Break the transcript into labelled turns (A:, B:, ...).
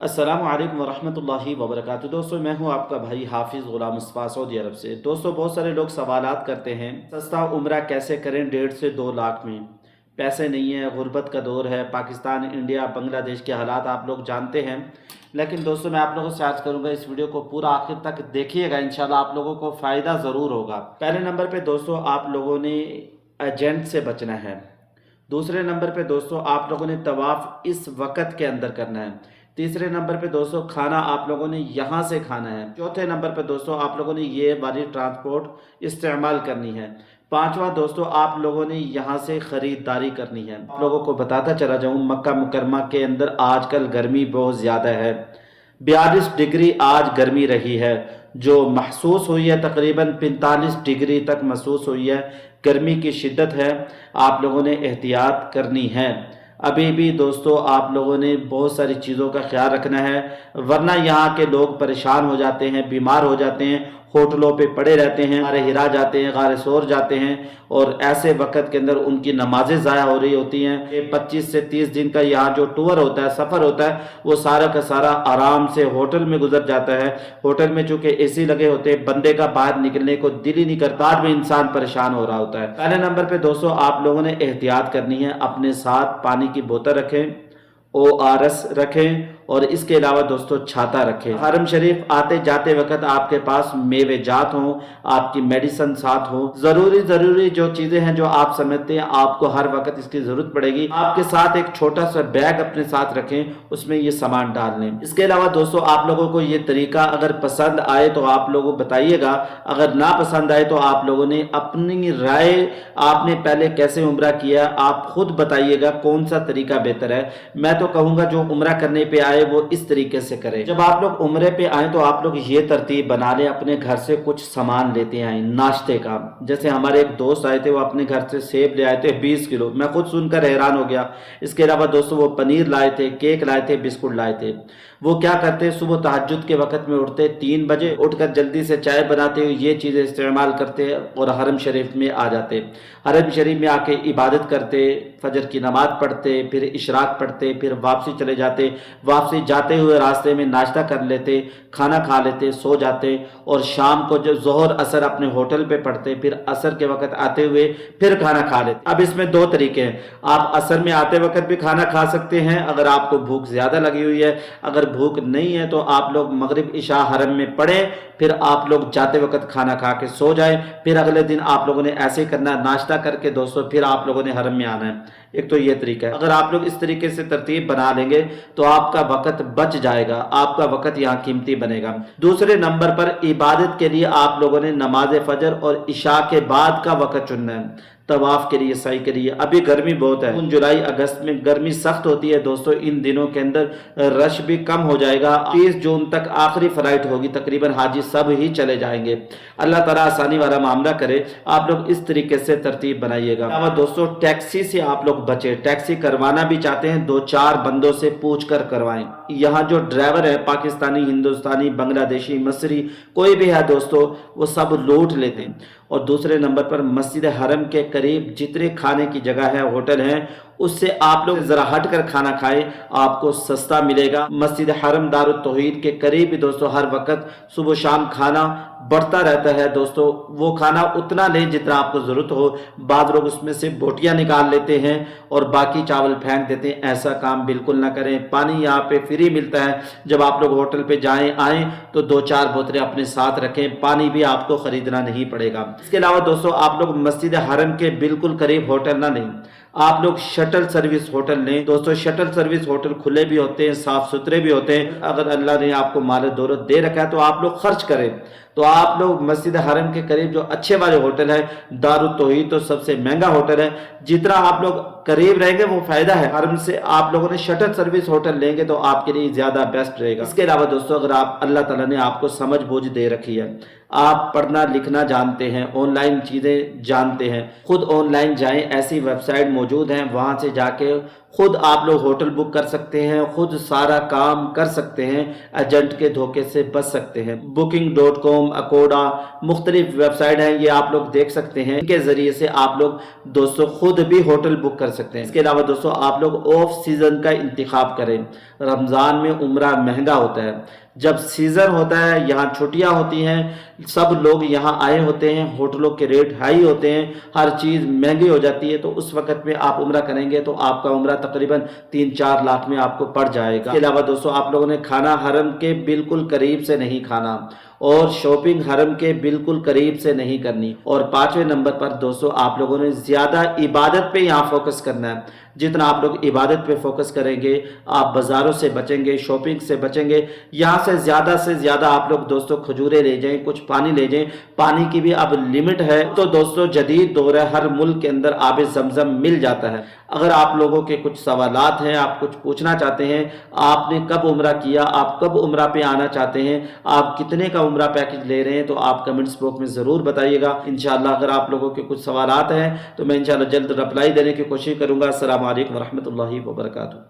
A: अस्सलाम वालेकुम वरहमतुल्लाहि वबरकातुहू। दोस्तों, मैं हूं आपका भाई हाफिज़ ग़ुलाम मुस्तफ़ा सऊदी अरब से। दोस्तों, बहुत सारे लोग सवालात करते हैं सस्ता उम्रा कैसे करें 1.5 से 2 लाख में। पैसे नहीं है, गुर्बत का दौर है, पाकिस्तान, इंडिया, बांग्लादेश के हालात आप लोग जानते हैं। लेकिन दोस्तों, मैं आप लोगों से अर्ज़ करूंगा इस वीडियो को पूरा आखिर तक देखिएगा, इंशाल्लाह आप लोगों को फ़ायदा ज़रूर होगा। पहले नंबर पे दोस्तों, आप लोगों ने एजेंट से बचना है। दूसरे नंबर पे दोस्तों, आप लोगों ने तवाफ़ इस वक़्त के अंदर करना है। तीसरे नंबर पे दोस्तों, खाना आप लोगों ने यहाँ से खाना है। चौथे नंबर पे दोस्तों, आप लोगों ने ये वाली ट्रांसपोर्ट इस्तेमाल करनी है। पांचवा दोस्तों, आप लोगों ने यहाँ से ख़रीदारी करनी है। आप लोगों को बताता चला जाऊँ, मक्का मुकरमा के अंदर आजकल गर्मी बहुत ज़्यादा है। 42 डिग्री आज गर्मी रही है, जो महसूस हुई है तकरीबन 45 डिग्री तक महसूस हुई है। गर्मी की शिद्दत है, आप लोगों ने एहतियात करनी है। अभी भी दोस्तों, आप लोगों ने बहुत सारी चीज़ों का ख्याल रखना है, वरना यहाँ के लोग परेशान हो जाते हैं, बीमार हो जाते हैं, होटलों पे पड़े रहते हैं, गारे हिरा जाते हैं, गारे सोर जाते हैं, और ऐसे वक्त के अंदर उनकी नमाजें ज़ाया हो रही होती हैं। ये 25 से 30 दिन का यहाँ जो टूर होता है, सफ़र होता है, वो सारा का सारा आराम से होटल में गुजर जाता है। होटल में चूँकि एसी लगे होते हैं, बंदे का बाहर निकलने को दिल ही नहीं करता, बाद में इंसान परेशान हो रहा होता है। पहले नंबर पे दोस्तों, आप लोगों ने एहतियात करनी है। अपने साथ पानी की बोतल रखें, ORS रखें, और इसके अलावा दोस्तों छाता रखें। हरम शरीफ आते जाते वक्त आपके पास मेवे जात हों, आपकी मेडिसिन साथ हो। ज़रूरी जो चीज़ें हैं जो आप समझते हैं आपको हर वक्त इसकी ज़रूरत पड़ेगी, आपके साथ एक छोटा सा बैग अपने साथ रखें, उसमें ये सामान डाल लें। इसके अलावा दोस्तों, आप लोगों को ये तरीका अगर पसंद आए तो आप लोगों बताइएगा, अगर ना पसंद आए तो आप लोगों ने अपनी राय, आपने पहले कैसे उम्रा किया, आप खुद बताइएगा कौन सा तरीका बेहतर है। मैं तो कहूँगा जो उम्रा करने पे आए वो इस तरीके से करें। जब आप लोग उम्रे पे आए तो आप लोग ये तरतीब बना लें, अपने घर से कुछ सामान लेते आए नाश्ते का। जैसे हमारे एक दोस्त आए थे, वो अपने घर से सेब ले आए थे 20 किलो, मैं खुद सुनकर हैरान हो गया। इसके अलावा दोस्तों, वो पनीर लाए थे, केक लाए थे, बिस्कुट लाए थे। वो क्या करते, सुबह तहज्जुद के वक्त में उठते, 3 बजे उठकर जल्दी से चाय बनाते हुए ये चीज़ें इस्तेमाल करते और हरम शरीफ में आ जाते। हरम शरीफ में आके इबादत करते, फजर की नमाज पढ़ते, फिर इशराक पढ़ते, फिर वापसी चले जाते। वापसी जाते हुए रास्ते में नाश्ता कर लेते, खाना खा लेते, सो जाते, और शाम को जब ज़ोहर असर अपने होटल पे पढ़ते, फिर असर के वक्त आते हुए फिर खाना खा लेते। अब इसमें 2 तरीके हैं, आप असर में आते वक्त भी खाना खा सकते हैं अगर आपको भूख ज़्यादा लगी हुई है। अगर भूख नहीं है तो आप लोग मगरिब इशा हरम में पढ़ें, फिर आप लोग जाते वक्त खाना खा के सो जाए। फिर अगले दिन आप लोगों ने ऐसे करना, नाश्ता करके दोस्तों फिर आप लोगों ने हरम में आना है। एक तो ये तरीका है, अगर आप लोग इस तरीके से तरतीब बना लेंगे तो आपका वक्त बच जाएगा, आपका वक्त यहाँ कीमती बनेगा। दूसरे नंबर पर इबादत के लिए आप लोगों ने नमाज फजर और इशा के बाद का वक्त चुनना है। तवाफ के लिए, सही के लिए। अभी गर्मी बहुत है, जून जुलाई अगस्त में गर्मी सख्त होती है दोस्तों। इन दिनों के अंदर रश भी कम हो जाएगा। 30 जून तक आखिरी फ्लाइट होगी, तकरीबन हाजी सब ही चले जाएंगे। अल्लाह ताला आसानी वाला मामला करे। आप लोग इस तरीके से तरतीब बनाइएगा। दोस्तों, टैक्सी से आप लोग बचे। टैक्सी करवाना भी चाहते हैं, 2-4 बंदों से पूछ कर करवाएं। यहाँ जो ड्राइवर है, पाकिस्तानी, हिंदुस्तानी, बांग्लादेशी, मसरी, कोई भी है दोस्तों, वो सब लूट लेते हैं। और दूसरे नंबर पर मस्जिद हरम के करीब जितने खाने की जगह है, होटल हैं, उससे आप लोग जरा हट कर खाना खाएं, आपको सस्ता मिलेगा। मस्जिद हरम दारुत तौहीद के करीब भी दोस्तों हर वक्त सुबह शाम खाना बढ़ता रहता है दोस्तों। वो खाना उतना लें जितना आपको ज़रूरत हो। बाद लोग उसमें से बोटियां निकाल लेते हैं और बाकी चावल फेंक देते हैं, ऐसा काम बिल्कुल ना करें। पानी यहाँ पे फ्री मिलता है, जब आप लोग होटल पे आएँ तो 2-4 बोतलें अपने साथ रखें, पानी भी आपको ख़रीदना नहीं पड़ेगा। इसके अलावा दोस्तों, आप लोग मस्जिद हरम के बिल्कुल करीब होटल ना लें, आप लोग शटल सर्विस होटल लें दोस्तों। शटल सर्विस होटल खुले भी होते हैं, साफ सुथरे भी होते हैं। अगर अल्लाह ने आपको माल दौलत दे रखा है तो आप लोग खर्च करें। तो आप लोग मस्जिद हरम के करीब जो अच्छे वाले होटल है, दारुत तौहीद तो सबसे महंगा होटल है, जितना आप लोग करीब रहेंगे वो फायदा है। हरम से आप लोगों ने शटल सर्विस होटल लेंगे तो आपके लिए ज्यादा बेस्ट रहेगा। इसके अलावा दोस्तों, अगर आप, अल्लाह ताला ने आपको समझ बूझ दे रखी है, आप पढ़ना लिखना जानते हैं, ऑनलाइन चीज़ें जानते हैं, खुद ऑनलाइन जाएं, ऐसी वेबसाइट मौजूद हैं, वहाँ से जाके खुद आप लोग होटल बुक कर सकते हैं, खुद सारा काम कर सकते हैं, एजेंट के धोखे से बच सकते हैं। booking.com, अकोडा, मुख्तलिफ वेबसाइट हैं, ये आप लोग देख सकते हैं। इनके ज़रिए से आप लोग दोस्तों खुद भी होटल बुक कर सकते हैं। इसके अलावा दोस्तों आप लोग ऑफ सीज़न का इंतखाब करें। रमज़ान में उम्रा महंगा होता है, जब सीज़न होता है, यहाँ छुट्टियाँ होती हैं, सब लोग यहाँ आए होते हैं, होटलों के रेट हाई होते हैं, हर चीज़ महंगी हो जाती है, तो उस वक़्त में आप उम्रा करेंगे तो आपका उम्रा तकरीबन 3-4 लाख में आपको पड़ जाएगा। इसके अलावा दोस्तों आप लोगों ने खाना हरम के बिल्कुल करीब से नहीं खाना और शॉपिंग हरम के बिल्कुल करीब से नहीं करनी। और 5वें नंबर पर दोस्तों आप लोगों ने ज़्यादा इबादत पे यहाँ फोकस करना है। जितना आप लोग इबादत पे फोकस करेंगे, आप बाज़ारों से बचेंगे, शॉपिंग से बचेंगे। यहाँ से ज़्यादा आप लोग दोस्तों खजूरें ले जाएं, कुछ पानी ले जाएं, पानी की भी अब लिमिट है। तो दोस्तों जदीद दौर है, हर मुल्क के अंदर आब ज़मज़म मिल जाता है। अगर आप लोगों के कुछ सवालात हैं, आप कुछ पूछना चाहते हैं, आपने कब उम्रा किया, आप कब उम्रा पे आना चाहते हैं, आप कितने का उम्रा पैकेज ले रहे हैं, तो आप कमेंट्स बॉक्स में ज़रूर बताइएगा। इंशाअल्लाह अगर आप लोगों के कुछ सवालात हैं तो मैं इंशाअल्लाह जल्द रिप्लाई देने की कोशिश करूँगा। अस्सलामु अलैकुम वरहमतुल्लाहि वबरकातुहू।